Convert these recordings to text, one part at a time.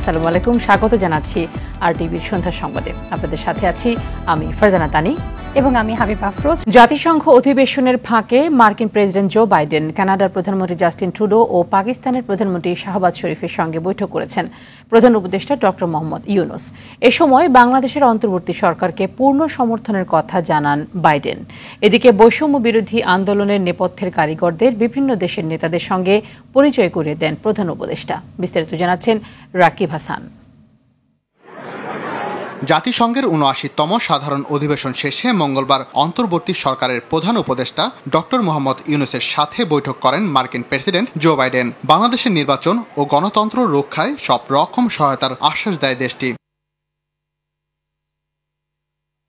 আসসালামু আলাইকুম, স্বাগত জানাচ্ছি আরটিভির সন্ধ্যা সংবাদে। আপনাদের সাথে আছি আমি ফারজানা তানি এবং আমি হাবিব আফরোজ। জাতিসংঘ অধিবেশনের ফাঁকে মার্কিন প্রেসিডেন্ট জো বাইডেন, কানাডার প্রধানমন্ত্রী জাস্টিন ট্রুডো ও পাকিস্তানের প্রধানমন্ত্রী শাহবাজ শরীফের সঙ্গে বৈঠক করেছেন প্রধান উপদেষ্টা ডক্টর মোহাম্মদ ইউনূস। এ সময় বাংলাদেশের অন্তর্বর্তী সরকারকে পূর্ণ সমর্থনের কথা জানান বাইডেন। এদিকে বৈষম্য বিরোধী আন্দোলনের নেপথ্যের কারিগরদের বিভিন্ন দেশের নেতাদের সঙ্গে পরিচয় করিয়ে দেন প্রধান উপদেষ্টা। বিস্তারিত জানাচ্ছেন রাকিব হাসান। জাতিসংঘের ৭৯তম সাধারণ অধিবেশন শেষে মঙ্গলবার অন্তর্বর্তী সরকারের প্রধান উপদেষ্টা ডক্টর মোহাম্মদ ইউনূসের সাথে বৈঠক করেন মার্কিন প্রেসিডেন্ট জো বাইডেন। বাংলাদেশের নির্বাচন ও গণতন্ত্র রক্ষায় সব রকম সহায়তার আশ্বাস দেয় দেশটি।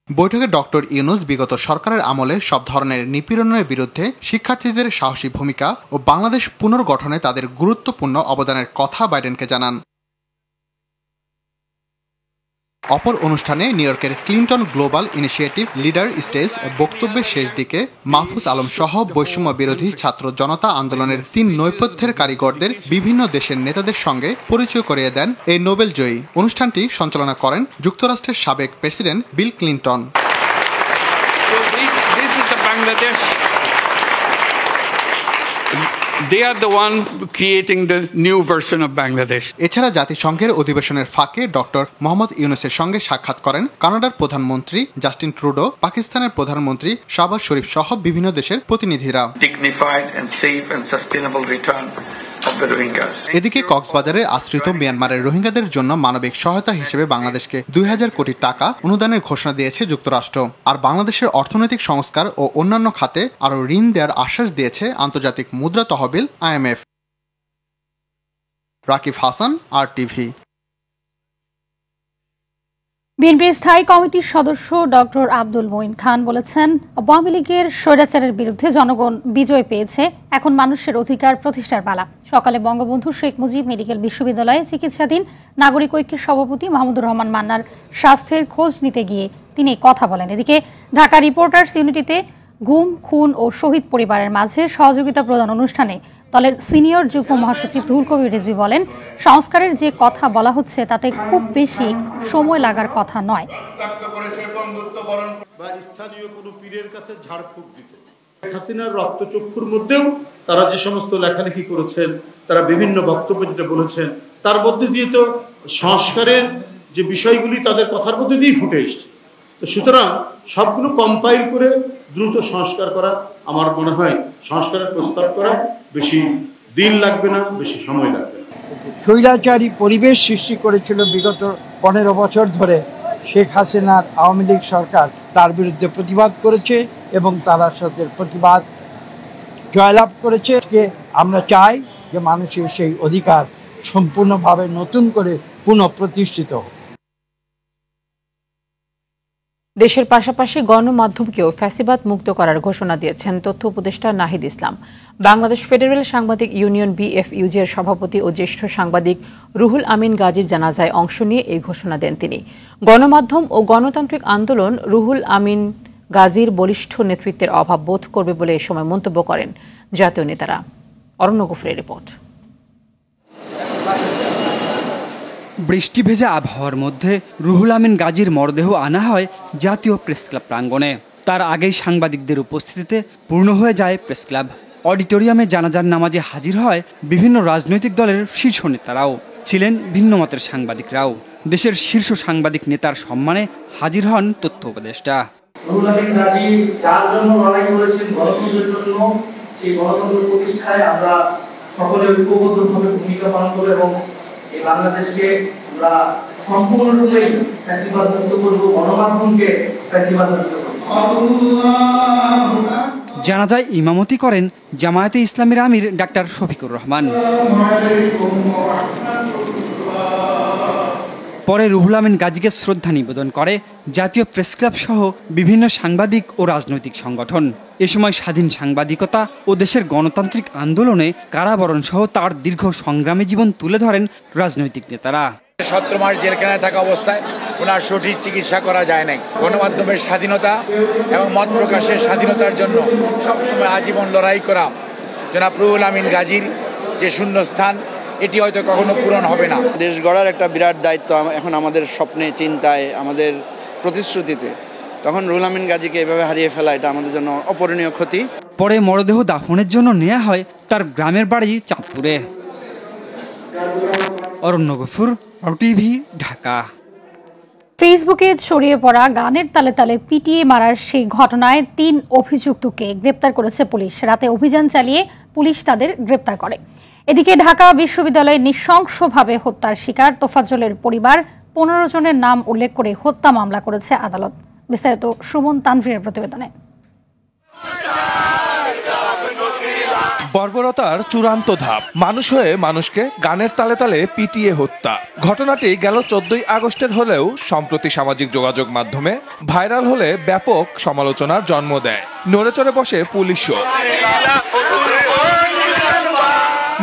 বৈঠকে ডক্টর ইউনূস বিগত সরকারের আমলে সব ধরনের নিপীড়নের বিরুদ্ধে শিক্ষার্থীদের সাহসী ভূমিকা ও বাংলাদেশ পুনর্গঠনে তাদের গুরুত্বপূর্ণ অবদানের কথা বাইডেনকে জানান। অপর অনুষ্ঠানে নিউ ইয়র্কের Clinton global initiative leader stage বক্তব্যের শেষ দিকে মাহফুজ আলম সহ বৈষম্য বিরোধী ছাত্র জনতা আন্দোলনের ৩ নৈপথ্যের কারিগরদের বিভিন্ন দেশের নেতাদের সঙ্গে পরিচয় করিয়ে দেন এই নোবেল জয়ী। অনুষ্ঠানটি সঞ্চালনা করেন যুক্তরাষ্ট্রের সাবেক president Bill Clinton. They are the one creating the new version of Bangladesh. এছাড়া জাতিসংঘের অধিবেশনের ফাঁকে ডক্টর মোহাম্মদ ইউনূসের সঙ্গে সাক্ষাৎ করেন কানাডার প্রধানমন্ত্রী জাস্টিন ট্রুডো, পাকিস্তানের প্রধানমন্ত্রী শাহবাজ শরীফ সহ বিভিন্ন দেশের প্রতিনিধিরা। এদিকে কক্সবাজারে আশ্রিত মিয়ানমারের রোহিঙ্গাদের জন্য মানবিক সহায়তা হিসেবে বাংলাদেশকে ২০০০ কোটি টাকা অনুদানের ঘোষণা দিয়েছে যুক্তরাষ্ট্র। আর বাংলাদেশের অর্থনৈতিক সংস্কার ও অন্যান্য খাতে আরও ঋণ দেওয়ার আশ্বাস দিয়েছে আন্তর্জাতিক মুদ্রা তহবিল IMF। রাকিব হাসান, RTV। বিএনপির স্থায়ী কমিটির সদস্য ডক্টর আব্দুল মঈন খান বলেছেন, আওয়ামী লীগের স্বৈরাচারের বিরুদ্ধে জনগণ বিজয় পেয়েছে, এখন মানুষের অধিকার প্রতিষ্ঠার পালা। সকালে বঙ্গবন্ধু শেখ মুজিব মেডিকেল বিশ্ববিদ্যালয়ে চিকিৎসাধীন নাগরিক ঐক্যের সভাপতি মাহমুদুর রহমান মান্নার স্বাস্থ্যের খোঁজ নিতে গিয়ে তিনি কথা বলেন। এদিকে ঢাকা রিপোর্টার্স ইউনিটিতে গুম, খুন ও শহীদ পরিবারের মাঝে সহযোগিতা প্রদান অনুষ্ঠানে দলের সিনিয়র যুগ্ম মহাসচিব রুহুল কবির রিজভী বলেন, সংস্কারের যে কথা বলা হচ্ছে তাতে খুব বেশি সময় লাগার কথা নয়। স্থানীয় কোনো পীরের কাছে ঝাড়ফুঁক দিত। হাসিনার রক্তচক্ষুর মধ্যেও তারা যে সমস্ত লেখালেখি করেছেন, তারা বিভিন্ন বক্তব্য যেটা বলেছেন, তার মধ্যে দিয়ে তো সংস্কারের যে বিষয়গুলি তাদের কথার মধ্যে দিয়েই ফুটে এসছে। তো সুতরাং সবগুলো কম্পাইল করে দ্রুত সংস্কার করা, আমার মনে হয় সংস্কারের প্রস্তাব করা বেশি দিন লাগবে না, বেশি সময় লাগবে না। স্বৈরাচারী পরিবেশ সৃষ্টি করেছিল বিগত 15 বছর ধরে শেখ হাসিনার আওয়ামী লীগ সরকার, তার বিরুদ্ধে প্রতিবাদ করেছে এবং তারা সাথে প্রতিবাদ জয়লাভ করেছে। আমরা চাই যে মানুষের সেই অধিকার সম্পূর্ণভাবে নতুন করে পুনঃপ্রতিষ্ঠিত। দেশের পাশাপাশি গণমাধ্যমকেও ফ্যাসিবাদ মুক্ত করার ঘোষণা দিয়েছেন তথ্য উপদেষ্টা নাহিদ ইসলাম। বাংলাদেশ ফেডারেল সাংবাদিক ইউনিয়ন BFUJ এর সভাপতি ও জ্যেষ্ঠ সাংবাদিক রুহুল আমিন গাজীর জানাজায় অংশ নিয়ে এই ঘোষণা দেন তিনি। গণমাধ্যম ও গণতান্ত্রিক আন্দোলন রুহুল আমিন গাজীর বলিষ্ঠ নেতৃত্বের অভাব বোধ করবে বলে এ সময় মন্তব্য করেন জাতীয় নেতারা। অরণ্য গফুরের রিপোর্ট। বৃষ্টি ভেজা আবহাওয়ার মধ্যে রুহুল আমিন গাজীর মরদেহ আনা হয় জাতীয় প্রেসক্লাব প্রাঙ্গণে। তার আগেই সাংবাদিকদের উপস্থিতিতে পূর্ণ হয়ে যায় প্রেসক্লাব। অডিটোরিয়ামে জানাজার নামাজে হাজির হয় বিভিন্ন রাজনৈতিক দলের শীর্ষ নেতারাও, ছিলেন ভিন্ন মতের সাংবাদিকরাও। দেশের শীর্ষ সাংবাদিক নেতার সম্মানে হাজির হন তথ্য উপদেষ্টা। রুহুল আমিন গাজী যার জন্য লড়াই করেছেন, গণতন্ত্রের জন্য, সেই গণতন্ত্র প্রতিষ্ঠায় আমরা সকলে ঐক্যবদ্ধভাবে ভূমিকা পালন করব এবং এই বাংলাদেশকে আমরা সম্পূর্ণরূপে ফ্যাসিবাদ মুক্ত করব, গণমাধ্যমকে ফ্যাসিবাদ মুক্ত করব। জানাজায় ইমামতি করেন জামায়াতে ইসলামীর আমির ডাক্তার শফিকুর রহমান। পরে রুহুল আমিন গাজীকে শ্রদ্ধা নিবেদন করে জাতীয় প্রেসক্লাব সহ বিভিন্ন সাংবাদিক ও রাজনৈতিক সংগঠন। এ সময় স্বাধীন সাংবাদিকতা ও দেশের গণতান্ত্রিক আন্দোলনে কারাবরণ সহ তার দীর্ঘ সংগ্রামী জীবন তুলে ধরেন রাজনৈতিক নেতারা। 17 মাস জেলখানায় থাকা অবস্থায় ওনার সঠিক চিকিৎসা করা যায় নাই। গণমাধ্যমের স্বাধীনতা এবং মত প্রকাশের স্বাধীনতার জন্য সবসময় আজীবন লড়াই করা জনাব রুহুল আমিন গাজীর যে শূন্যস্থান, এটি হয়তো কখনো পূরণ হবে না। দেশ গড়ার একটা বিরাট দায়িত্ব এখন আমাদের স্বপ্নে, চিন্তায়, আমাদের প্রতিশ্রুতিতে। তখন রুহুল আমিন গাজীকে এভাবে হারিয়ে ফেলা এটা আমাদের জন্য অপূরণীয় ক্ষতি। পরে মরদেহ দাফনের জন্য নেওয়া হয় তার গ্রামের বাড়ি চাঁদপুরে। অরণ্য গফুর, টিভি, ঢাকা। ফেসবুকে ছড়িয়ে পড়া গানের তালে তালে পিটিয়ে মারার সেই ঘটনায় ৩ অভিযুক্তকে গ্রেপ্তার করেছে পুলিশ। রাতে অভিযান চালিয়ে পুলিশ তাদের গ্রেপ্তার করে। এদিকে ঢাকা বিশ্ববিদ্যালয়ে নৃশংসভাবে হত্যার শিকার তোফাজ্জলের পরিবার ১৫ জনের নাম উল্লেখ করে হত্যা মামলা করেছে আদালত। বিস্তারিত সুমন তানভীরের প্রতিবেদনে। বর্বরতার চূড়ান্ত ধাপ, মানুষ হয়ে মানুষকে গানের তালে তালে পিটিয়ে হত্যা। ঘটনাটি গেল 14ই আগস্টের হলেও সম্প্রতি সামাজিক যোগাযোগ মাধ্যমে ভাইরাল হলে ব্যাপক সমালোচনার জন্ম দেয়। নড়েচড়ে বসে পুলিশও।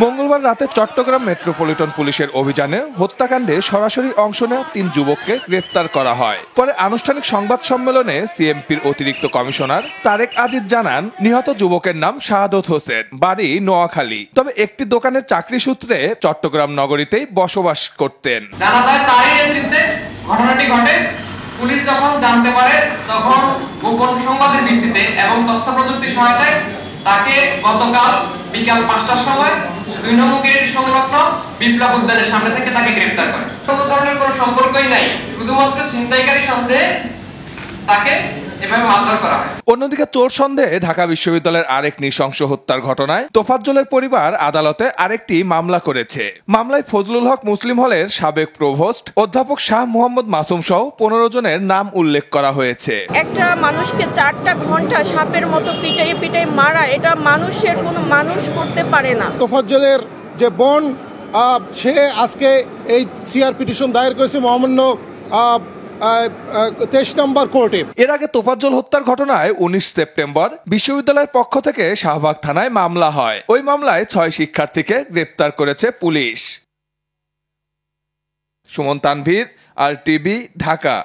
মঙ্গলবার রাতে চট্টগ্রাম মেট্রোপলিটন পুলিশের অভিযানে হত্যাকাণ্ডে সরাসরি অংশ নেওয়া ৩ যুবককে গ্রেফতার করা হয়। পরে আনুষ্ঠানিক সংবাদ সম্মেলনে সিএমপির অতিরিক্ত কমিশনার তারেক আজিজ জানান, নিহত যুবকের নাম শাহাদত হোসেন, বাড়ি নোয়াখালী, তবে একটি দোকানের চাকরি সূত্রে চট্টগ্রাম নগরীতেই বসবাস করতেন। জানা যায় তারই নেতৃত্বে ঘটনাটি ঘটে। পুলিশ যখন জানতে পারে তখন গোপন সংবাদের ভিত্তিতে এবং তথ্য প্রযুক্তির সহায়তায় তাকে গতকাল বিকাল ৫টার সময় ২ নং গেট সংলগ্ন বিপ্লব উদ্যানের সামনে থেকে তাকে গ্রেফতার করে। কোনো ধরনের কোনো সম্পর্কই নাই, শুধুমাত্র ছিনতাইকারী সন্দেহে তাকে এভাবে মারধর করা হয়। অন্যদিকে চোর সন্দেহে ঢাকা বিশ্ববিদ্যালয়ের আরেক নৃশংস হত্যার ঘটনায় তোফাজ্জলের পরিবার আদালতে আরেকটি মামলা করেছে। মামলায় ফজলুল হক মুসলিম হলের সাবেক প্রভোস্ট অধ্যাপক শাহ মোহাম্মদ মাসুম সহ ১৫ জনের নাম উল্লেখ করা হয়েছে। একটা মানুষকে ৪টা ঘন্টা সাপের মতো পিটাই পিটাই মারা, এটা মানুষের কোনো মানুষ করতে পারে না। তোফাজ্জলের যে বোন, সে আজকে এই সিআর পিটিশন দায়ের করেছে মহামান্য ২৩ নম্বর কোর্টে। এর আগে তোফাজ্জল হত্যার ঘটনায় ১৯ সেপ্টেম্বর বিশ্ববিদ্যালয়ের পক্ষ থেকে শাহবাগ থানায় মামলা হয়। ওই মামলায় ৬ শিক্ষার্থীকে গ্রেপ্তার করেছে পুলিশ। সুমন তানভীর, টিভি, ঢাকা।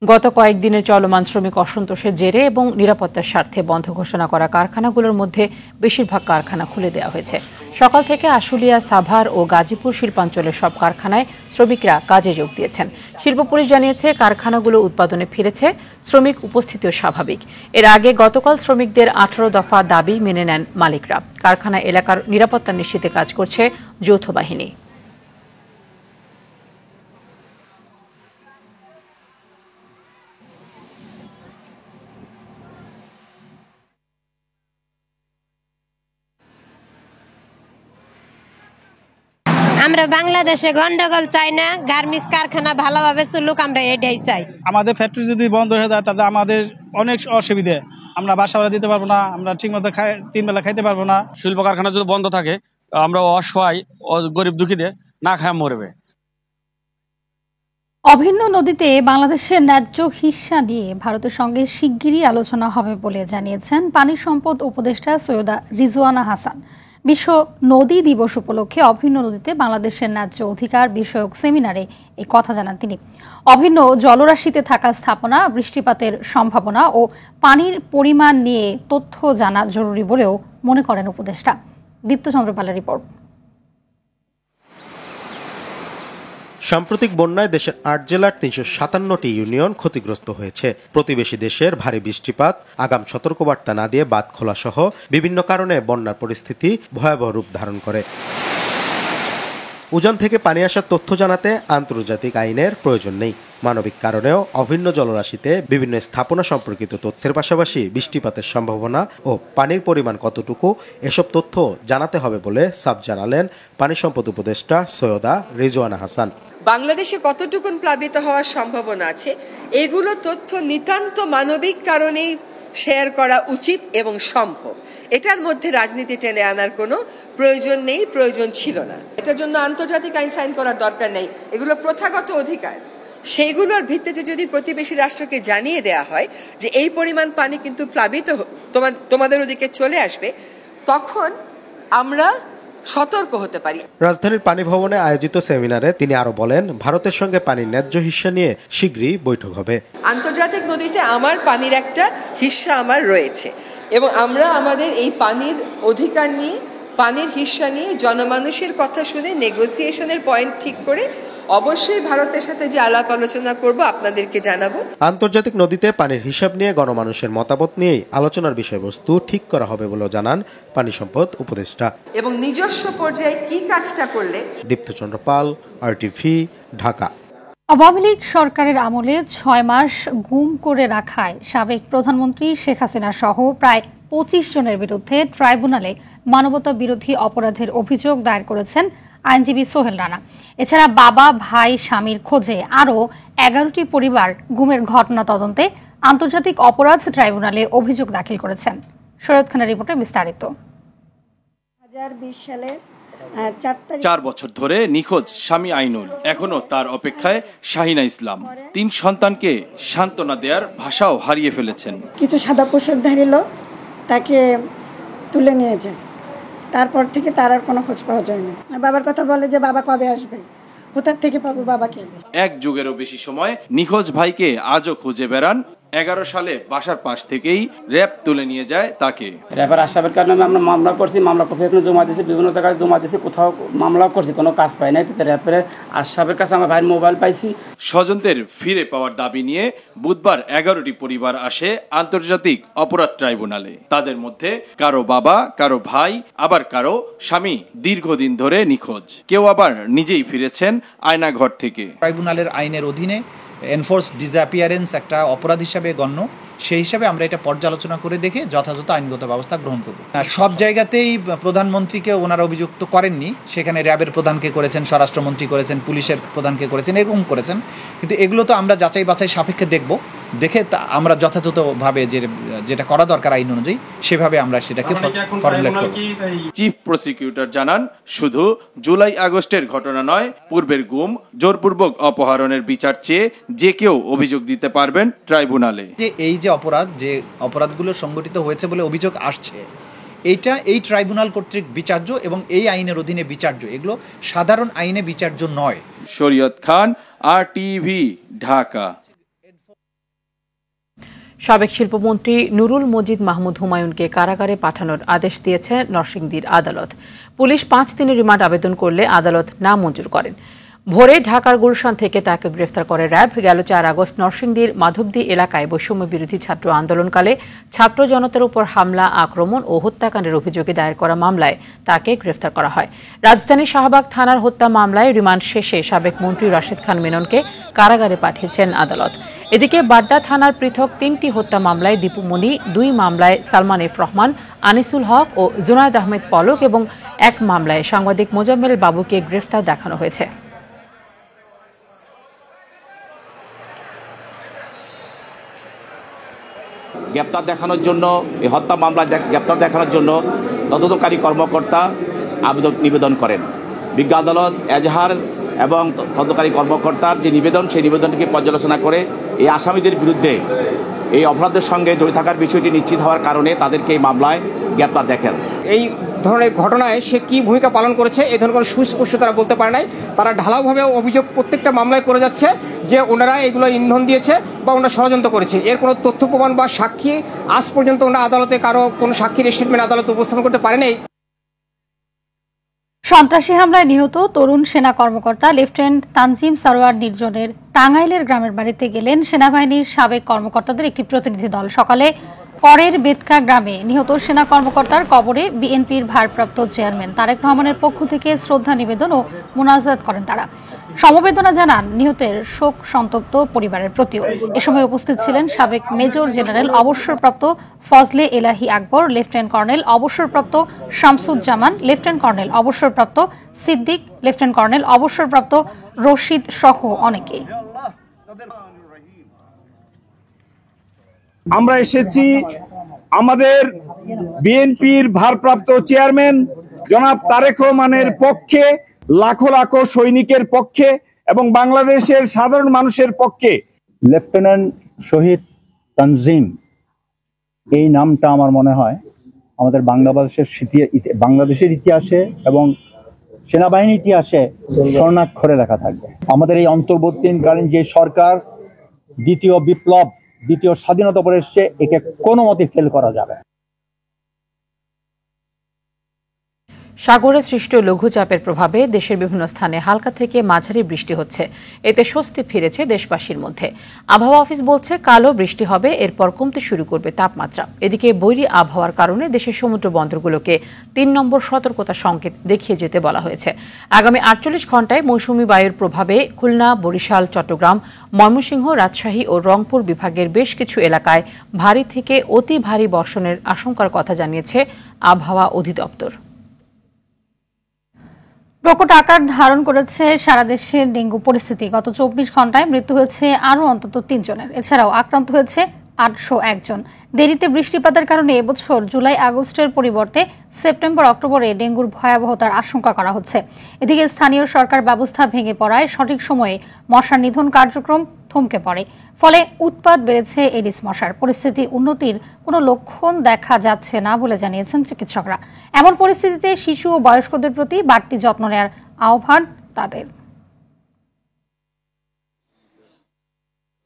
গত কয়েকদিনের চলমান শ্রমিক অসন্তোষের জেরে এবং নিরাপত্তার স্বার্থে বন্ধ ঘোষণা করা কারখানাগুলোর মধ্যে বেশিরভাগ কারখানা খুলে দেওয়া হয়েছে। সকাল থেকে আশুলিয়া, সাভার ও গাজীপুর শিল্পাঞ্চলের সব কারখানায় শ্রমিকরা কাজে যোগ দিয়েছেন। শিল্প পুলিশ জানিয়েছে, কারখানাগুলো উৎপাদনে ফিরেছে, শ্রমিক উপস্থিতিও স্বাভাবিক। এর আগে গতকাল শ্রমিকদের 18 দফা দাবি মেনে নেন মালিকরা। কারখানা এলাকার নিরাপত্তা নিশ্চিতে কাজ করছে যৌথ বাহিনী। আমরা বাংলাদেশে গন্ডগোল চাই না, গার্মেন্টস কারখানা ভালোভাবে চলুক, আমরা এটাই চাই। আমাদের ফ্যাক্টরি যদি বন্ধ হয়ে যায় তাতে আমাদের অনেক অসুবিধে, আমরা বাসা ভাড়া দিতে পারবো না, আমরা ঠিক মতো 3 বেলা খাইতে পারবো না। শিল্প কারখানা যদি বন্ধ থাকে আমরা অসহায় গরিব দুঃখীদের না খায় মরবে। অভিন্ন নদীতে বাংলাদেশের ন্যায্য হিস্সা নিয়ে ভারতের সঙ্গে শিগগিরই আলোচনা হবে বলে জানিয়েছেন পানি সম্পদ উপদেষ্টা সৈয়দা রিজওয়ানা হাসান। বিশ্ব নদী দিবস উপলক্ষে অভিন্ন নদীতে বাংলাদেশের ন্যায্য অধিকার বিষয়ক সেমিনারে এই কথা জানান তিনি। অভিন্ন জলরাশিতে থাকা স্থাপনা, বৃষ্টিপাতের সম্ভাবনা ও পানির পরিমাণ নিয়ে তথ্য জানা জরুরি বলেও মনে করেন উপদেষ্টা। দীপ্ত চন্দ্রপালের রিপোর্ট। সাম্প্রতিক বন্যায় দেশের ৮ জেলার ৩৫৭টি ইউনিয়ন ক্ষতিগ্রস্ত হয়েছে। প্রতিবেশী দেশের ভারী বৃষ্টিপাত, আগাম সতর্কবার্তা না দিয়ে বাঁধ খোলা সহ বিভিন্ন কারণে বন্যার পরিস্থিতি ভয়াবহ রূপ ধারণ করে। উজান থেকে পানি আসার তথ্য জানাতে আন্তর্জাতিক আইনের প্রয়োজন নেই। মানবিক কারণেও অভিন্ন জলরাশিতে বিভিন্ন স্থাপনা সম্পর্কিত তথ্যের পাশাপাশি বৃষ্টিপাতের সম্ভাবনা ও পানির পরিমাণ কতটুকু, এসব তথ্য জানাতে হবে বলে সাব জানালেন পানি সম্পদ উপদেষ্টা সৈয়দা রিজওয়ানা হাসান। বাংলাদেশে কতটুকুন প্লাবিত হওয়ার সম্ভাবনা আছে, এগুলো তথ্য নিতান্ত মানবিক কারণেই শেয়ার করা উচিত এবং সম্ভব। এটার মধ্যে রাজনীতি টেনে আনার কোনো প্রয়োজন নেই, প্রয়োজন ছিল না। এটার জন্য আন্তর্জাতিক আইন সাইন করার দরকার নেই, এগুলো প্রথাগত অধিকার। সেইগুলোর ভিত্তিতে যদি প্রতিবেশী রাষ্ট্রকে জানিয়ে দেয়া হয় যে এই পরিমাণ পানি কিন্তু প্লাবিত তোমাদের ওদিকে চলে আসবে, তখন আমরা সতর্ক হতে পারি। রাজধানীর পানি ভবনে আয়োজিত সেমিনারে তিনি আরো বলেন, ভারতের সঙ্গে পানির ন্যায্য হিস্সা নিয়ে শীঘ্রই বৈঠক হবে। আন্তর্জাতিক নদীতে আমার পানির একটা হিস্সা আমার রয়েছে এবং আমরা আমাদের এই পানির অধিকার নিয়ে পানির হিস্সা নিয়ে জনমানুষের কথা শুনে নেগোসিয়েশনের পয়েন্ট ঠিক করে অবশ্যই ভারতের সাথে যে আলাপ আলোচনা করব আপনাদেরকে জানাবো। আন্তর্জাতিক নদীতে পানির হিসাব নিয়ে গণমানুষের মতামত নিয়েই আলোচনার বিষয়বস্তু ঠিক করা হবে বলে জানান পানি সম্পদ উপদেষ্টা। এবং নিজস্ব পর্যায়ে কি কাজটা করলে। দীপ্তচন্দ্র পাল, RTV, ঢাকা। আওয়ামী লীগ সরকারের আমলে 6 মাস গুম করে রাখায় সাবেক প্রধানমন্ত্রী শেখ হাসিনা সহ প্রায় 25 জনের বিরুদ্ধে ট্রাইব্যুনালে মানবতা বিরোধী অপরাধের অভিযোগ দায়ের করেছেন আইনজীবী সোহেল রানা। এছাড়া বাবা, ভাই, স্বামীর খোঁজে আরও 11টি পরিবার গুমের ঘটনা তদন্তে আন্তর্জাতিক অপরাধ ট্রাইব্যুনালে অভিযোগ দাখিল করেছেন। শরৎ খানের রিপোর্টে বিস্তারিত। 2020 সালে 4 বছর ধরে নিখোঁজ স্বামী আইনুল, এখনো তার অপেক্ষায় শাহিনা ইসলাম। 3 সন্তানকে সান্ত্বনা দেওয়ার ভাষাও হারিয়ে ফেলেছেন। কিছু সাদা পোশাকধারী লোক তাকে তুলে নিয়ে যায়, তারপর থেকে তার আর কোনো খোঁজ পাওয়া যায়নি। বাবার কথা বলে যে বাবা কবে আসবে, কোথার থেকে পাবো বাবাকে। 1 যুগেরও বেশি সময় নিখোঁজ ভাইকে আজও খুঁজে বেড়ান। 11 সালে বাসার পাশ থেকেই র্যাব তুলে নিয়ে যায় তাকে। র্যাবের আশরাফের কারণে আমরা মামলা করছি, মামলা কপি এখানে জমা দিয়েছি, বিভিন্ন জায়গায় জমা দিয়েছি, কোথাও মামলা করছি, কোনো কাজ পাই নাই। র্যাবের আশরাফের কাছে আমার ভাইয়ের মোবাইল পাইছি। স্বজনদের ফিরে পাওয়ার দাবি নিয়ে বুধবার 11টি পরিবার আসে আন্তর্জাতিক অপরাধ ট্রাইব্যুনালে। তাদের মধ্যে কারো বাবা, কারো ভাই, আবার কারো স্বামী দীর্ঘদিন ধরে নিখোঁজ। কেউ আবার নিজেই ফিরেছেন আয়নাঘর থেকে। ট্রাইব্যুনালের আইনের অধীনে এনফোর্স ডিসঅ্যাপিয়ারেন্স একটা অপরাধ হিসাবে গণ্য, সেই হিসাবে আমরা এটা পর্যালোচনা করে দেখে যথাযথ আইনগত ব্যবস্থা গ্রহণ করব। সব জায়গাতেই প্রধানমন্ত্রীকে ওনারা অভিযুক্ত করেননি, সেখানে র্যাবের প্রধানকে করেছেন, স্বরাষ্ট্রমন্ত্রী করেছেন, পুলিশের প্রধানকে করেছেন, এরকম করেছেন। কিন্তু এগুলো তো আমরা যাচাই বাছাই সাপেক্ষে দেখব, দেখে আমরা যথাযথভাবে যেটা করা দরকার আইন অনুযায়ী সেভাবে আমরা সেটাকে ফর্মুলেট করব। চিফ প্রসিকিউটর জানান, শুধু জুলাই আগস্টের ঘটনা নয়, পূর্বের গুম, জোরপূর্বক অপহরণের বিচার চেয়ে যে কেউ অভিযোগ দিতে পারবেন ট্রাইব্যুনালে। যে এই যে অপরাধ, যে অপরাধগুলো সংগঠিত হয়েছে বলে অভিযোগ আসছে, এইটা এই ট্রাইব্যুনাল কর্তৃক বিচার্য এবং এই আইনের অধীনে বিচার্য, এগুলো সাধারণ আইনে বিচার্য নয়। শরীয়ত খান, RTV, ঢাকা। সাবেক শিল্পমন্ত্রী নুরুল মজিদ মাহমুদ হুমায়ুনকে কারাগারে পাঠানোর আদেশ দিয়েছে নরসিংদীর আদালত। পুলিশ 5 দিনের রিমান্ড আবেদন করলে আদালত নামঞ্জুর করেন। ভোরে ঢাকার গুলশান থেকে তাকে গ্রেফতার করে র্যাব। গেল 4 আগস্ট নরসিংদীর মাধবদী এলাকায় বৈষম্য বিরোধী ছাত্র আন্দোলনকালে ছাত্র জনতার উপর হামলা, আক্রমণ ও হত্যাকাণ্ডের অভিযোগে দায়ের করা মামলায় তাকে গ্রেফতার করা হয়। রাজধানীর শাহবাগ থানার হত্যা মামলায় রিমান্ড শেষে সাবেক মন্ত্রী রাশেদ খান মেননকে কারাগারে পাঠিয়েছেন আদালত। এদিকে বাড্ডা থানার পৃথক 3টি হত্যা মামলায় দীপু মনি, 2 মামলায় সালমান এফ রহমান, আনিসুল হক ও জুনায়েদ আহমেদ পলক এবং 1 মামলায় সাংবাদিক মোজাম্মেল বাবুকে গ্রেফতার দেখানো হয়েছে। গ্রেপ্তার দেখানোর জন্য, এই হত্যা মামলায় গ্রেপ্তার দেখানোর জন্য তদন্তকারী কর্মকর্তা আবেদন নিবেদন করেন। বিজ্ঞ আদালত এজাহার এবং তদন্তকারী কর্মকর্তার যে নিবেদন, সেই নিবেদনটিকে পর্যালোচনা করে এই আসামিদের বিরুদ্ধে এই অপরাধের সঙ্গে জড়িত থাকার বিষয়টি নিশ্চিত হওয়ার কারণে তাদেরকে এই মামলায় গ্রেপ্তার দেখেন। এই ধরনের ঘটনায় সে কি ভূমিকা পালন করেছে এই ধরনের কোনো সুস্পষ্ট তারা বলতে পারে নাই। তারা ঢালাওভাবে অভিযোগ প্রত্যেকটা মামলায় করে যাচ্ছে যে ওনারা এগুলো ইন্ধন দিয়েছে বা ওনারা ষড়যন্ত্র করেছে। এর কোনো তথ্য প্রমাণ বা সাক্ষী আজ পর্যন্ত ওনারা আদালতে কারো কোনো সাক্ষীর স্টেটমেন্ট আদালতে উপস্থাপন করতে পারেনি। সন্ত্রাসী হামলায় নিহত তরুণ সেনা কর্মকর্তা লেফটেন্যান্ট তানজিম সারোয়ার নির্জনের টাঙ্গাইলের গ্রামের বাড়িতে গেলেন সেনাবাহিনীর সাবেক কর্মকর্তাদের একটি প্রতিনিধি দল। সকালে পরের বেতকা গ্রামে নিহত সেনা কর্মকর্তার কবরে বিএনপির ভারপ্রাপ্ত চেয়ারম্যান তারেক রহমানের পক্ষ থেকে শ্রদ্ধা নিবেদন ও মোনাজাত করেন তারা। সমবেদনা জানান নিহতের শোক সন্তপ্ত পরিবারের প্রতিও। এ সময় উপস্থিত ছিলেন সাবেক মেজর জেনারেল অবসরপ্রাপ্ত ফজলে এলাহি আকবর, লেফটেন্যান্ট কর্নেল অবসরপ্রাপ্ত শামসুজ্জামান, লেফটেন্যান্ট কর্নেল অবসরপ্রাপ্ত সিদ্দিক, লেফটেন্যান্ট কর্নেল অবসরপ্রাপ্ত রশিদ সহ অনেকে। আমরা এসেছি আমাদের বিএনপির ভারপ্রাপ্ত চেয়ারম্যান জনাব তারেক রহমানের পক্ষে, লাখো লাখো সৈনিকের পক্ষে এবং বাংলাদেশের সাধারণ মানুষের পক্ষে। লেফটেন্যান্ট শহীদ তানজিম, এই নামটা আমার মনে হয় আমাদের বাংলাদেশের ইতিহাসে এবং সেনাবাহিনীর ইতিহাসে স্বর্ণাক্ষরে লেখা থাকবে। আমাদের এই অন্তর্বর্তীকালীন যে সরকার দ্বিতীয় বিপ্লব, দ্বিতীয় স্বাধীনতা পরে এসছে, একে কোনো মতে ফেল করা যাবে। সাগরে সৃষ্ট লঘুচাপের প্রভাবে দেশের বিভিন্ন স্থানে হালকা থেকে মাঝারি বৃষ্টি হচ্ছে। এতে স্বস্তি ফিরেছে দেশবাসীর মধ্যে। আবহাওয়া অফিস বলছে কালও বৃষ্টি হবে, এরপর কমতে শুরু করবে তাপমাত্রা। এদিকে বৈরী আবহাওয়ার কারণে দেশের সমুদ্র বন্দরগুলোকে ৩ নম্বর সতর্কতা সংকেত দেখিয়ে যেতে বলা হয়েছে। আগামী ৪৮ ঘণ্টায় মৌসুমী বায়ুর প্রভাবে খুলনা, বরিশাল, চট্টগ্রাম, ময়মনসিংহ, রাজশাহী ও রংপুর বিভাগের বেশ কিছু এলাকায় ভারী থেকে অতি ভারী বর্ষণের আশঙ্কার কথা জানিয়েছে আবহাওয়া অধিদপ্তর। প্রকট আকার ধারণ করেছে সারা দেশের ডেঙ্গু পরিস্থিতি। গত ২৪ ঘন্টায় মৃত্যু হয়েছে আরও অন্তত ৩ জনের। এছাড়াও আক্রান্ত হয়েছে ৮০১ জন। দেরিতে বৃষ্টিপাতের কারণে এবছর জুলাই আগস্টের পরিবর্তে সেপ্টেম্বর অক্টোবরে ডেঙ্গুর ভয়াবহতার আশঙ্কা করা হচ্ছে। এদিকে স্থানীয় সরকার ব্যবস্থা ভেঙে পড়ায় সঠিক সময়ে মশার নিধন কার্যক্রম থমকে পড়ে। ফলে উৎপাত বেড়েছে এডিস মশার। পরিস্থিতি উন্নতির কোনো লক্ষণ দেখা যাচ্ছে না বলে জানিয়েছেন চিকিৎসকরা। এমন পরিস্থিতিতে শিশু ও বয়স্কদের প্রতি বাড়তি যত্ন নেওয়ার আহ্বান তাদের।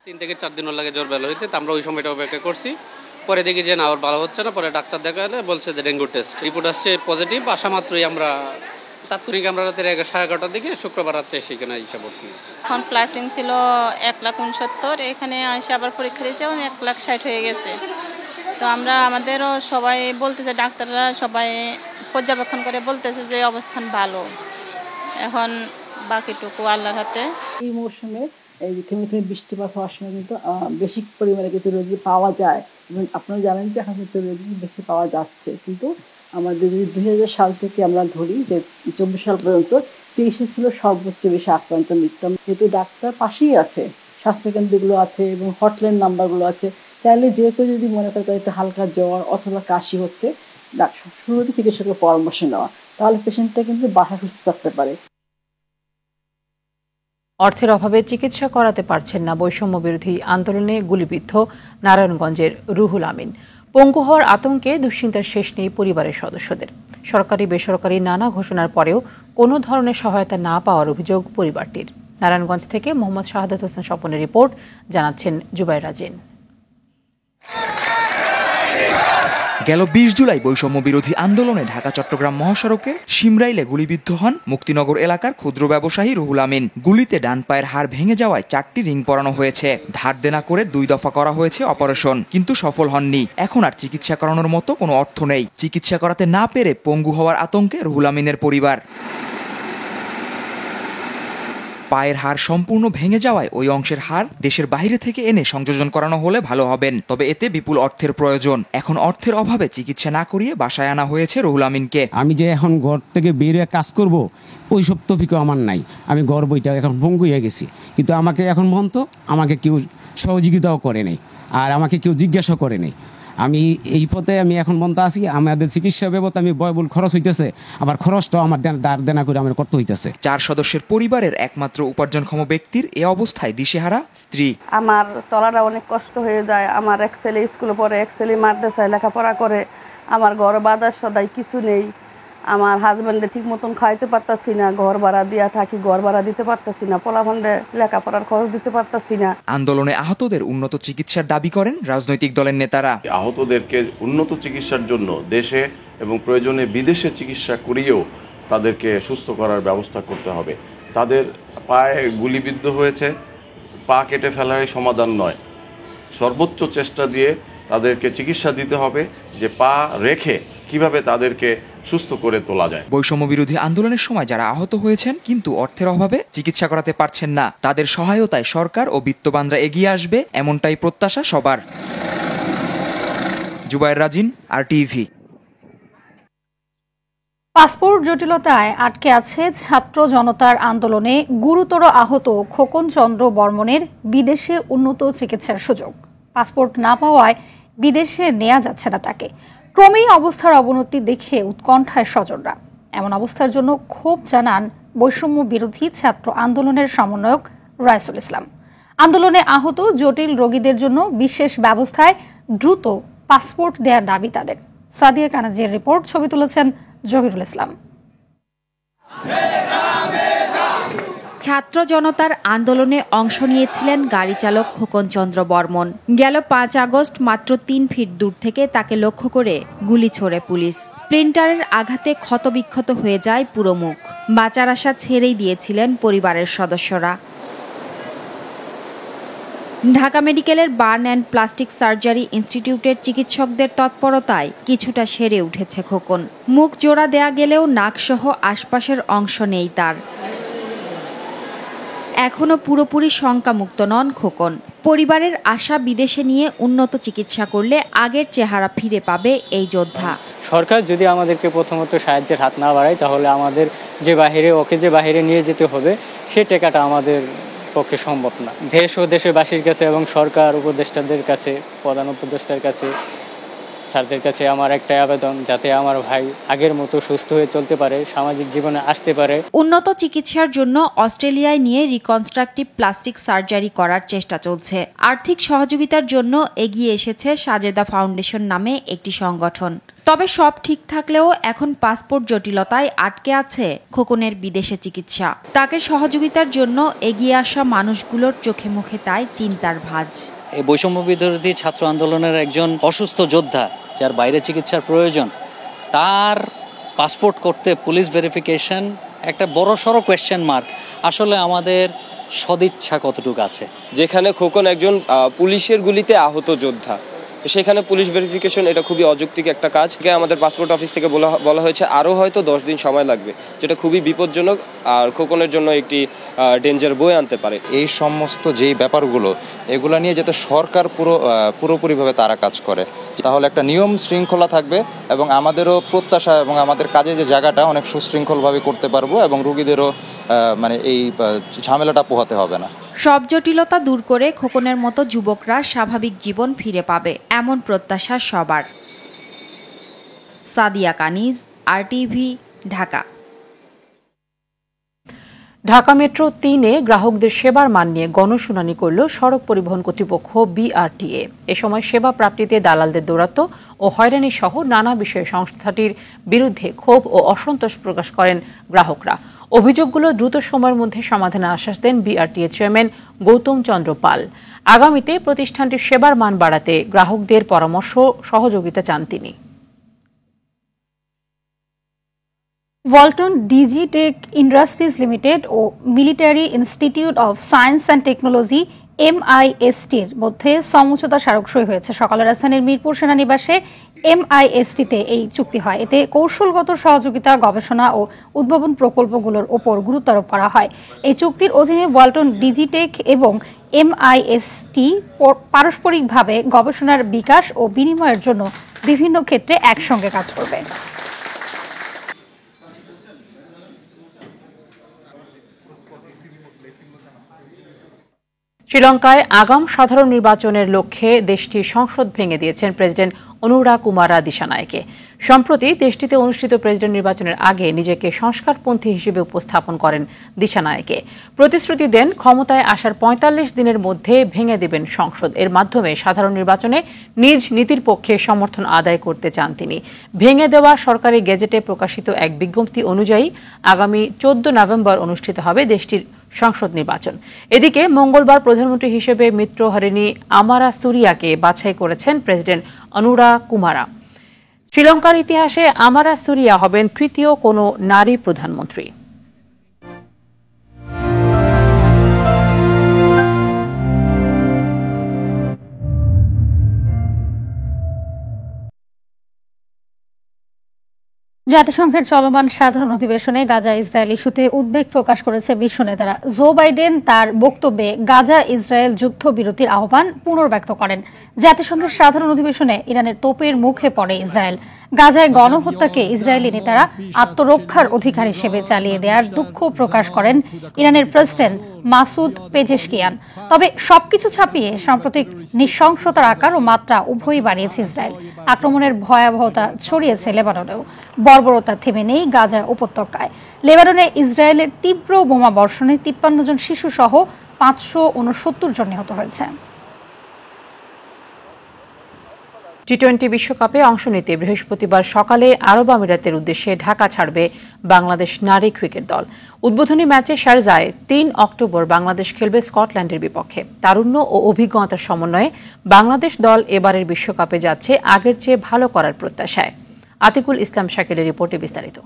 ৩ থেকে ৪ দিন লাগে জ্বর বের হইতে, আমরা ওই সময়টা অপেক্ষা করছি। পরে দেখি যে না আর ভালো হচ্ছে না, পরে ডাক্তার দেখালে বলছে যে ডেঙ্গু টেস্ট রিপোর্ট আসছে পজিটিভ। আসা মাত্রই আমরা তাৎক্ষণিক আমরা রাতের 11:30টার দিকে শুক্রবার রাত্রে সেখানে হিসাব ভর্তি হয়েছি। এখন প্লাটিং ছিল 1,69,000, এখানে এসে আবার পরীক্ষা দিয়েছে 1,60,000 হয়ে গেছে। তো আমরা আমাদেরও সবাই বলতেছে, ডাক্তাররা সবাই পর্যবেক্ষণ করে বলতেছে যে অবস্থান ভালো। এখন বাকিটুকু আল্লাহর হাতে। এই মৌসুমে এই থেমে থেমে বৃষ্টিপাত হওয়ার সময় কিন্তু বেশি পরিমাণে কিন্তু রোগী পাওয়া যায়, এবং আপনারা জানেন যে এখন কিন্তু রোগী বেশি পাওয়া যাচ্ছে। কিন্তু আমাদের 2000 সাল থেকে আমরা ধরি যে 24 সাল পর্যন্ত 23-এ ছিল সর্বোচ্চ বেশি আক্রান্ত মৃত্যু। যেহেতু ডাক্তার পাশেই আছে, স্বাস্থ্যকেন্দ্রগুলো আছে এবং হটলাইন নাম্বারগুলো আছে, চাইলে যে কেউ যদি মনে করে একটু হালকা জ্বর অথবা কাশি হচ্ছে, শুরুতে চিকিৎসকের পরামর্শ নেওয়া, তাহলে পেশেন্টটা কিন্তু বাসা সুস্থ থাকতে পারে। অর্থের অভাবে চিকিৎসা করাতে পারছেন না বৈষম্য বিরোধী আন্দোলনে গুলিবিদ্ধ নারায়ণগঞ্জের রুহুল আমিন। পঙ্গু হওয়ার আতঙ্কে দুশ্চিন্তার শেষ নেই পরিবারের সদস্যদের। সরকারি বেসরকারি নানা ঘোষণার পরেও কোনো ধরনের সহায়তা না পাওয়ার অভিযোগ পরিবারটির। নারায়ণগঞ্জ থেকে মোহাম্মদ শাহাদাত হোসেন স্বপনের রিপোর্ট, জানাচ্ছেন জুবাইর রাজিন। গেল ২০ জুলাই বৈষম্য বিরোধী আন্দোলনে ঢাকা চট্টগ্রাম মহাসড়কের শিমরাইলে গুলিবিদ্ধ হন মুক্তিনগর এলাকার ক্ষুদ্র ব্যবসায়ী রুহুল আমিন। গুলিতে ডান পায়ের হাড় ভেঙে যাওয়ায় 4টি রিং পরানো হয়েছে। ধার দেনা করে 2 দফা করা হয়েছে অপারেশন, কিন্তু সফল হননি। এখন আর চিকিৎসা করানোর মতো কোনো অর্থ নেই। চিকিৎসা করাতে না পেরে পঙ্গু হওয়ার আতঙ্কে রুহুল আমিনের পরিবার। পায়ের হাড় সম্পূর্ণ ভেঙে যাওয়ায় ওই অংশের হাড় দেশের বাইরে থেকে এনে সংযোজন করানো হলে ভালো হবেন, তবে এতে বিপুল অর্থের প্রয়োজন। এখন অর্থের অভাবে চিকিৎসা না করিয়ে বাসায় আনা হয়েছে রুহুল আমিনকে। আমি যে এখন ঘর থেকে বেরিয়ে কাজ করব, ওই সব টপিকও আমার নাই। আমি ঘর বইটা এখন ভঙ্গু হয়ে গেছি, কিন্তু আমাকে এখন মন্ত আমাকে কেউ সহযোগিতাও করে নেই, আর আমাকে কেউ জিজ্ঞাসা করে নেই। আমি এই পথে আমি এখন বন্ধ আছি। আমাদের চিকিৎসা ব্যবস্থা আমি বয়বুল খরচ হইতেছে, আবার খরচটাও আমার দাঁড় দেনা করে আমার করতে হইতেছে। 4 সদস্যের পরিবারের একমাত্র উপার্জনক্ষম ব্যক্তির এ অবস্থায় দিশেহারা স্ত্রী। আমার চলাটা অনেক কষ্ট হয়ে যায়। আমার এক ছেলে স্কুলে পড়ে, এক ছেলে মাদ্রাসায় লেখাপড়া করে। আমার ঘর বাজার সদাই কিছু নেই। আমার হাজব্যান্ডে ঠিক মতন খাইতে পারতাছি না, ঘর ভাড়া দিয়া থাকি, ঘর ভাড়া দিতে পারতাছি না, পোলাপান্ডে লেখাপড়ার খরচ দিতে পারতাছি না। আন্দোলনে আহতদের উন্নত চিকিৎসার দাবি করেন রাজনৈতিক দলের নেতারা। আহতদেরকে উন্নত চিকিৎসার জন্য দেশে এবং প্রয়োজনে বিদেশে চিকিৎসা করিয়েও তাদেরকে সুস্থ করার ব্যবস্থা করতে হবে। তাদের পায়ে গুলিবিদ্ধ হয়েছে, পা কেটে ফেলারই সমাধান নয়, সর্বোচ্চ চেষ্টা দিয়ে তাদেরকে চিকিৎসা দিতে হবে, যে পা রেখে কিভাবে তাদেরকে সুস্থ করে তোলা যায়। বৈষম্য বিরোধী আন্দোলনের সময় যারা আহত হয়েছেন কিন্তু অর্থের অভাবে চিকিৎসা করাতে পারছেন না, তাদের সহায়তায় সরকার ও বিত্তবানরা এগিয়ে আসবে, এমনটাই প্রত্যাশা সবার। জুবাইর রাজিন, RTV। পাসপোর্ট জটিলতায় আটকে আছে ছাত্র জনতার আন্দোলনে গুরুতর আহত খোকন চন্দ্র বর্মনের বিদেশে উন্নত চিকিৎসার সুযোগ। পাসপোর্ট না পাওয়ায় বিদেশে নেওয়া যাচ্ছে না তাকে। ক্রমেই অবস্থার অবনতি দেখে উৎকণ্ঠায় স্বজনরা। এমন অবস্থার জন্য ক্ষোভ জানান বৈষম্য বিরোধী ছাত্র আন্দোলনের সমন্বয়ক রাইসুল ইসলাম। আন্দোলনে আহত জটিল রোগীদের জন্য বিশেষ ব্যবস্থায় দ্রুত পাসপোর্ট দেওয়ার দাবি তাদের। সাদিয়া কানাজির রিপোর্ট, ছবি তুলেছেন জহিরুল ইসলাম। ছাত্র জনতার আন্দোলনে অংশ নিয়েছিলেন গাড়ি চালক খোকন চন্দ্র বর্মন। গেল 5 আগস্ট মাত্র 3 ফিট দূর থেকে তাকে লক্ষ্য করে গুলি ছোড়ে পুলিশ। স্প্লিন্টারের আঘাতে ক্ষতবিক্ষত হয়ে যায় পুরো মুখ। বাঁচার আশা ছেড়েই দিয়েছিলেন পরিবারের সদস্যরা। ঢাকা মেডিকেলের বার্ন অ্যান্ড প্লাস্টিক সার্জারি ইনস্টিটিউটের চিকিৎসকদের তৎপরতায় কিছুটা সেরে উঠেছে খোকন। মুখ জোড়া দেয়া গেলেও নাকসহ আশপাশের অংশ নেই তার। এখনো পুরোপুরি শঙ্কামুক্ত নন খোকন। পরিবারের আশা বিদেশে নিয়ে উন্নত চিকিৎসা করলে আগের চেহারা ফিরে পাবে এই যোদ্ধা। সরকার যদি আমাদেরকে প্রথমত সাহায্যের হাত না বাড়ায়, তাহলে আমাদের ওকে যে বাহিরে নিয়ে যেতে হবে সে টাকাটা আমাদের পক্ষে সম্ভব না। দেশ ও দেশবাসীর কাছে এবং সরকার উপদেষ্টাদের কাছে, প্রধান উপদেষ্টার কাছে, স্যারদের কাছে আমার একটাই আবেদন, যাতে আমার ভাই আগের মতো সুস্থ হয়ে চলতে পারে, সামাজিক জীবনে আসতে পারে। উন্নত চিকিৎসার জন্য অস্ট্রেলিয়ায় নিয়ে রিকনস্ট্রাকটিভ প্লাস্টিক সার্জারি করার চেষ্টা চলছে। আর্থিক সহযোগিতার জন্য এগিয়ে এসেছে সাজেদা ফাউন্ডেশন নামে একটি সংগঠন। তবে সব ঠিক থাকলেও এখন পাসপোর্ট জটিলতায় আটকে আছে খোকনের বিদেশে চিকিৎসা। তাকে সহযোগিতার জন্য এগিয়ে আসা মানুষগুলোর চোখে মুখে তাই চিন্তার ভাঁজ। এই বৈষম্য বিরোধী ছাত্র আন্দোলনের একজন অসুস্থ যোদ্ধা যার বাইরে চিকিৎসার প্রয়োজন, তার পাসপোর্ট করতে পুলিশ ভেরিফিকেশন একটা বড় সড় কোয়েশ্চেন মার্ক। আসলে আমাদের সদিচ্ছা কতটুকু আছে? যেখানে খোকন একজন পুলিশের গুলিতে আহত যোদ্ধা, সেখানে পুলিশ ভেরিফিকেশন এটা খুবই অযৌক্তিক একটা কাজ। আমাদের পাসপোর্ট অফিস থেকে বলা হয়েছে আরও হয়তো 10 দিন সময় লাগবে, যেটা খুবই বিপজ্জনক আর খোকনের জন্য একটি ডেঞ্জার বয়ে আনতে পারে। এই সমস্ত যেই ব্যাপারগুলো, এগুলো নিয়ে যাতে সরকার পুরোপুরিভাবে তারা কাজ করে, তাহলে একটা নিয়ম শৃঙ্খলা থাকবে এবং আমাদেরও প্রত্যাশা এবং আমাদের কাজে যে জায়গাটা অনেক সুশৃঙ্খলভাবে করতে পারবো এবং রোগীদেরও এই ঝামেলাটা পোহাতে হবে না। সব জটিলতা দূর করে খোকনের মতো যুবকরা স্বাভাবিক জীবন ফিরে পাবে, এমন প্রত্যাশা সবার। সাদিয়া কানিজ, RTV, ঢাকা। ঢাকা মেট্রো 3-এ গ্রাহকদের সেবার মান নিয়ে গণশুনানি করল সড়ক পরিবহন কর্তৃপক্ষ BRTA। এ সময় সেবা প্রাপ্তিতে দালালদের দৌরাত্ম্য ও হয়রানি সহ নানা বিষয়ে সংস্থাটির বিরুদ্ধে ক্ষোভ ও অসন্তোষ প্রকাশ করেন গ্রাহকরা। অভিযোগগুলো দ্রুত সময়ের মধ্যে সমাধানের আশ্বাস দেন BRTA চেয়ারম্যান গৌতম চন্দ্র পাল। আগামীতে প্রতিষ্ঠানটির সেবার মান বাড়াতে গ্রাহকদের পরামর্শ সহযোগিতা চান তিনি। ওয়ালটন ডিজিটেক ইন্ডাস্ট্রিজ লিমিটেড ও Military Institute of Science and Technology MIST-র মধ্যে সমঝোতা স্মারক সই হয়েছে। সকালে রাজধানীর মিরপুর সেনানিবাসে MIST-তে এই চুক্তি হয়। এতে কৌশলগত সহযোগিতা, গবেষণা ও উদ্ভাবন প্রকল্পগুলোর ওপর গুরুত্ব আরোপ করা হয়। এই চুক্তির অধীনে ওয়ালটন ডিজিটেক এবং MIST পারস্পরিকভাবে গবেষণার বিকাশ ও বিনিময়ের জন্য বিভিন্ন ক্ষেত্রে একসঙ্গে কাজ করবে। শ্রীলঙ্কায় আগাম সাধারণ নির্বাচনের লক্ষ্যে দেশটির সংসদ ভেঙে দিয়েছেন প্রেসিডেন্ট অনুরা কুমারা দিশানায়েকে। সম্প্রতি দেশটিতে অনুষ্ঠিত প্রেসিডেন্ট নির্বাচনের আগে নিজেকে সংস্কারপন্থী হিসেবে উপস্থাপন করেন দিশানায়েকে। প্রতিশ্রুতি দেন ক্ষমতায় আসার 45 দিনের মধ্যে ভেঙে দেবেন সংসদ। এর মাধ্যমে সাধারণ নির্বাচনে নিজ নীতির পক্ষে সমর্থন আদায় করতে চান তিনি। ভেঙে দেওয়া সরকারি গেজেটে প্রকাশিত এক বিজ্ঞপ্তি অনুযায়ী আগামী 14 নভেম্বর অনুষ্ঠিত হবে দেশটির সংসদ নির্বাচন। এদিকে মঙ্গলবার প্রধানমন্ত্রী হিসেবে মিত্রহারিণী আমারা সুরিয়াকে বাছাই করেছেন প্রেসিডেন্ট অনুরা কুমারা। শ্রীলঙ্কার ইতিহাসে আমারা সুরিয়া হবেন তৃতীয় কোনো নারী প্রধানমন্ত্রী। জাতিসংঘের চলমান সাধারণ অধিবেশনে গাজা ইসরায়েল ইস্যুতে উদ্বেগ প্রকাশ করেছে বিশ্ব নেতারা। জো বাইডেন তার বক্তব্যে গাজা ইসরায়েল যুদ্ধবিরতির আহ্বান পুনর্ব্যক্ত করেন। জাতিসংঘের সাধারণ অধিবেশনে ইরানের তোপের মুখে পড়ে ইসরায়েল। গাজায় গণহত্যাকে ইসরায়েলি নেতারা আত্মরক্ষার অধিকার হিসেবে চালিয়ে দেওয়ার দুঃখ প্রকাশ করেন ইরানের প্রেসিডেন্ট মাসুদ পেজেশকিয়ান। তবে সবকিছু ছাপিয়ে সাম্প্রতিক নৃশংসতার আকার ও মাত্রা উভয়ই বাড়িয়েছে ইসরায়েল। আক্রমণের ভয়াবহতা ছড়িয়েছে লেবাননেও। বর্বরতা থেমে নেই গাজা উপত্যকায়। লেবাননে ইসরায়েলের তীব্র বোমা বর্ষণে 53 জন শিশু সহ 569 জন নিহত হয়েছে। টি-20 বিশ্বকাপে অংশ নিতে বৃহস্পতিবার সকালে আরব আমিরাতের উদ্দেশ্যে ঢাকা ছাড়বে বাংলাদেশ নারী ক্রিকেট দল। উদ্বোধনী ম্যাচে শারজায় ৩ অক্টোবর বাংলাদেশ খেলবে স্কটল্যান্ডের বিপক্ষে। তারুণ্য ও অভিজ্ঞতার সমন্বয়ে বাংলাদেশ দল এবারের বিশ্বকাপে যাচ্ছে আগের চেয়ে ভালো করার প্রত্যাশায়। আতিকুল ইসলাম শাকিলের রিপোর্টে বিস্তারিত।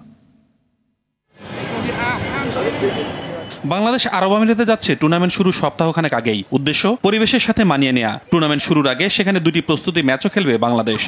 বাংলাদেশ আরব আমিরাতে যাচ্ছে টুর্নামেন্ট শুরুর সপ্তাহখানেক আগেই। উদ্দেশ্য পরিবেশের সাথে মানিয়ে নেওয়া। টুর্নামেন্ট শুরুর আগে সেখানে 2টি প্রস্তুতি ম্যাচও খেলবে বাংলাদেশ।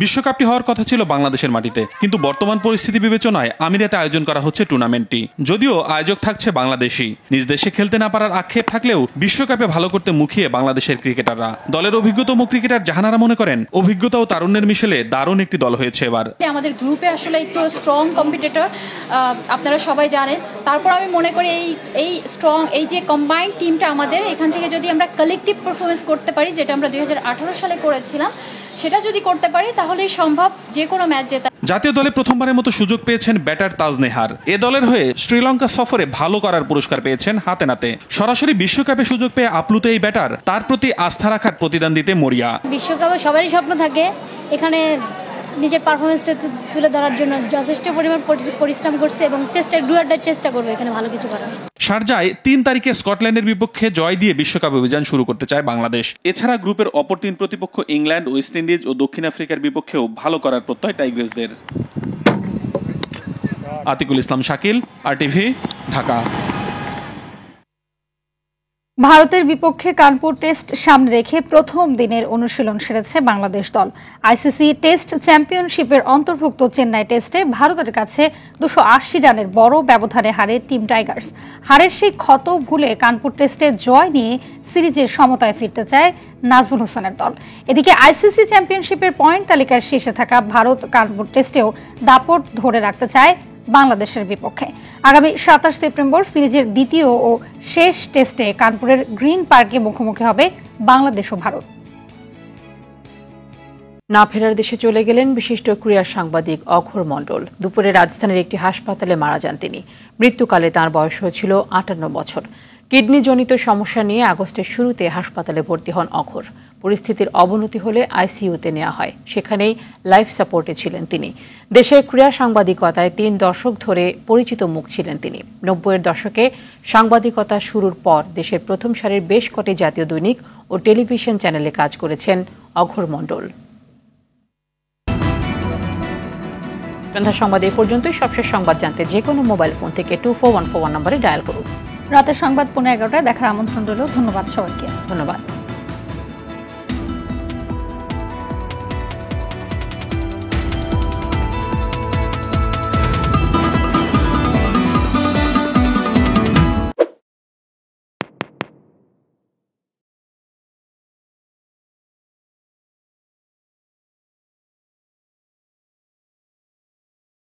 বিশ্বকাপটি হওয়ার কথা ছিল বাংলাদেশের মাটিতে, কিন্তু বর্তমান পরিস্থিতি বিবেচনায় আমিরাতে আয়োজন করা হচ্ছে টুর্নামেন্টটি। যদিও আয়োজক থাকছে বাংলাদেশই। নিজ দেশে খেলতে না পারার আক্ষেপ থাকলেও বিশ্বকাপে ভালো করতে মুখিয়ে বাংলাদেশের ক্রিকেটাররা। দলের অভিজ্ঞতম ক্রিকেটার জাহানারা মনে করেন, অভিজ্ঞতা ও তারুণ্যের মিশেলে দারুণ একটি দল হয়েছে এবার। আমাদের গ্রুপে আসলে একটু স্ট্রং কম্পিটিটর আপনারা সবাই জানেন। তারপর আমি মনে করি এই স্ট্রং এই যে কম্বাইন্ড টিমটা আমাদের এখান থেকে যদি আমরা কালেকটিভ পারফরমেন্স করতে পারি, যেটা আমরা 2018 সালে করেছিলাম, সেটা যদি করতে পারি তাহলেই সম্ভব যে কোনো ম্যাচ জেতা। জাতীয় দলে প্রথমবারের মতো সুযোগ পেয়েছেন ব্যাটার তাজনেহার। এ দলের হয়ে শ্রীলঙ্কা সফরে ভালো করার পুরস্কার পেয়েছেন হাতে নাতে। সরাসরি বিশ্বকাপে সুযোগ পেয়ে আপ্লুত এই ব্যাটার তার প্রতি আস্থা রাখার প্রতিদান দিতে মরিয়া। বিশ্বকাপে সবারই স্বপ্ন থাকে, এখানে নিজের পারফরমেন্সটা তুলে ধরার জন্য যথেষ্ট পরিমাণ পরিশ্রম করছে এবং চেষ্টা করবে এখানে ভালো কিছু করার। শারজায় 3 তারিখে স্কটল্যান্ডের বিপক্ষে জয় দিয়ে বিশ্বকাপ অভিযান শুরু করতে চায় বাংলাদেশ। এছাড়া গ্রুপের অপর 3 প্রতিপক্ষ ইংল্যান্ড, ওয়েস্ট ইন্ডিজ ও দক্ষিণ আফ্রিকার বিপক্ষেও ভালো করার প্রত্যয় টাইগ্রেসদের। আতিকুল ইসলাম শাকিল, আরটিভি, ঢাকা। ভারতের বিপক্ষে কানপুর টেস্ট সামনে রেখে প্রথম দিনের অনুশীলন সেরেছে বাংলাদেশ দল। আইসিসি টেস্ট চ্যাম্পিয়নশিপের অন্তর্ভুক্ত চেন্নাই টেস্টে ভারতের কাছে 280 রানের বড় ব্যবধানে হারে টিম টাইগার্স। হারের সেই ক্ষত ভুলে কানপুর টেস্টে জয় নিয়ে সিরিজের সমতায় ফিরতে চায় নাজমুল হোসেনের দল। এদিকে আইসিসি চ্যাম্পিয়নশিপের পয়েন্ট তালিকার শীর্ষে থাকা ভারত কানপুর টেস্টেও দাপট ধরে রাখতে চায় বাংলাদেশের বিপক্ষে। আগামী 27 সেপ্টেম্বর সিরিজের দ্বিতীয় ও শেষ টেস্টে কানপুরের গ্রিন পার্কে মুখোমুখি হবে বাংলাদেশ ও ভারত। না ফেরার দেশে চলে গেলেন বিশিষ্ট ক্রীড়া সাংবাদিক অঘোর মণ্ডল। দুপুরে রাজধানীর একটি হাসপাতালে মারা যান তিনি। মৃত্যুকালে তাঁর বয়স হয়েছিল 58 বছর। কিডনিজনিত সমস্যা নিয়ে আগস্টের শুরুতে হাসপাতালে ভর্তি হন অঘোর। পরিস্থিতির অবনতি হলে আইসিইউতে নেওয়া হয়। সেখানেই লাইফ সাপোর্টে ছিলেন তিনি। দেশের ক্রীড়া সাংবাদিকতায় 3 দশক ধরে পরিচিত মুখ ছিলেন তিনি। 90-এর দশকে সাংবাদিকতা শুরুর পর দেশের প্রথম সারির বেশ কটি জাতীয় দৈনিক ও টেলিভিশন চ্যানেলে কাজ করেছেন অঘোর মণ্ডল। সন্ধ্যা সংবাদ এই পর্যন্তই। সবশেষ সংবাদ জানতে যে কোনো মোবাইল ফোন থেকে 24141 নম্বরে ডায়াল করুন। রাতের সংবাদ 11:15 দেখার আমন্ত্রণ রইল। ধন্যবাদ সবাইকে। ধন্যবাদ।